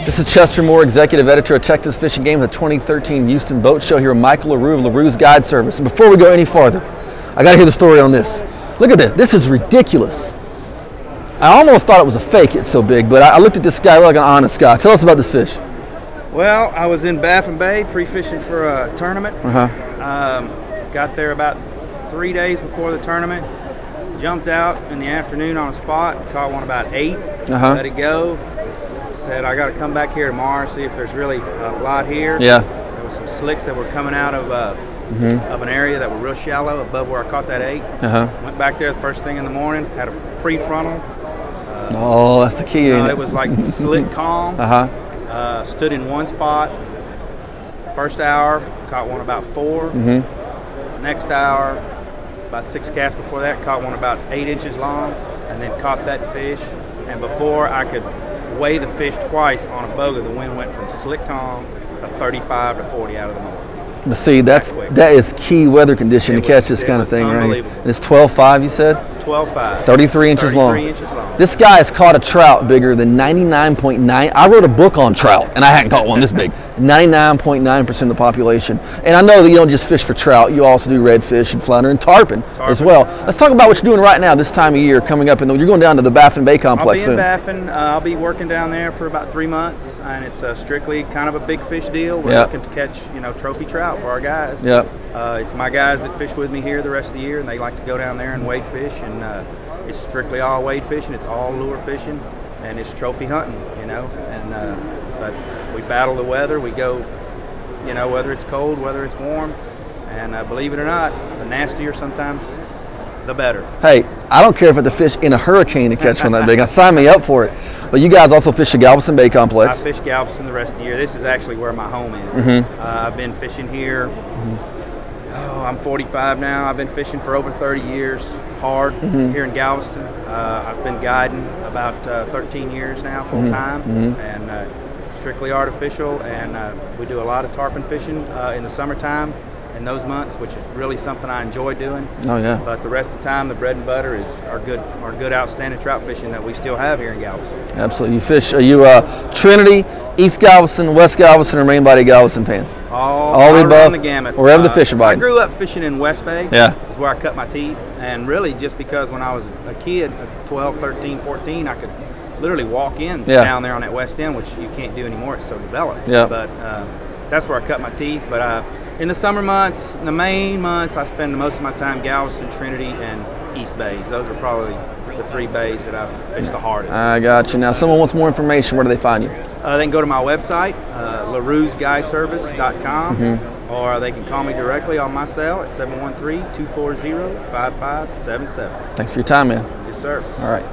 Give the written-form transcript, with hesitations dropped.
This is Chester Moore, Executive Editor of Texas Fishing Game of the 2013 Houston Boat Show here with Michael LaRue of LaRue's Guide Service. And before we go any farther, I got to hear the story on this. Look at this. This is ridiculous. I almost thought it was a fake, it's so big, but I looked at this guy like an honest guy. Tell us about this fish. Well, I was in Baffin Bay pre-fishing for a tournament. Got there about 3 days before the tournament. Jumped out in the afternoon on a spot, caught one about 8, let it go. Said I got to come back here tomorrow, see if there's really a lot here. Yeah. There was some slicks that were coming out of an area that were real shallow above where I caught that 8. Went back there the first thing in the morning, had a pre-frontal. Oh, that's the key. It was like slick calm. Stood in one spot. First hour, caught one about 4. Next hour, about 6 casts before that, caught one about 8 inches long, and then caught that fish. And before I could weigh the fish twice on a boga, the wind went from slick calm to 35 to 40 out of the moment. But see, that is key weather condition to catch this kind of thing, right? And it's 12.5, you said? 12.5. 33 inches long. This guy has caught a trout bigger than 99.9. I wrote a book on trout, and I hadn't caught one this big. 99.9% of the population. And I know that you don't just fish for trout. You also do redfish and flounder and tarpon as well. Let's talk about what you're doing right now this time of year coming up. You're going down to the Baffin Bay complex soon. I'll be in Baffin. I'll be working down there for about 3 months, and it's strictly kind of a big fish deal. We're looking to catch, trophy trout for our guys. It's my guys that fish with me here the rest of the year, and they like to go down there and wade fish, and it's strictly all wade fishing. It's all lure fishing, and it's trophy hunting, but we battle the weather. We go, whether it's cold, whether it's warm, and believe it or not, the nastier sometimes, the better. Hey, I don't care if it's a fish in a hurricane to catch one that big. Sign me up for it. But you guys also fish the Galveston Bay complex. I fish Galveston the rest of the year. This is actually where my home is. I've been fishing here. I'm 45 now. I've been fishing for over 30 years, hard here in Galveston. I've been guiding about 13 years now, full time, and strictly artificial. And we do a lot of tarpon fishing in the summertime in those months, which is really something I enjoy doing. But the rest of the time, the bread and butter is our good, outstanding trout fishing that we still have here in Galveston. Absolutely. You fish? Are you Trinity, East Galveston, West Galveston, or main body Galveston fan? All the above, the gamut. Wherever the fish are biting. I grew up fishing in West Bay. Yeah. It's where I cut my teeth. And really just because when I was a kid, 12, 13, 14, I could literally walk in down there on that west end, which you can't do anymore. It's so developed. But that's where I cut my teeth. But in the summer months, in the main months, I spend most of my time Galveston, Trinity, and East Bays. Those are probably the 3 bays that I've fished the hardest. I got you. Now, if someone wants more information, where do they find you? They can go to my website, LaRue'sGuideService.com, or they can call me directly on my cell at 713-240-5577. Thanks for your time, man. Yes, sir. All right.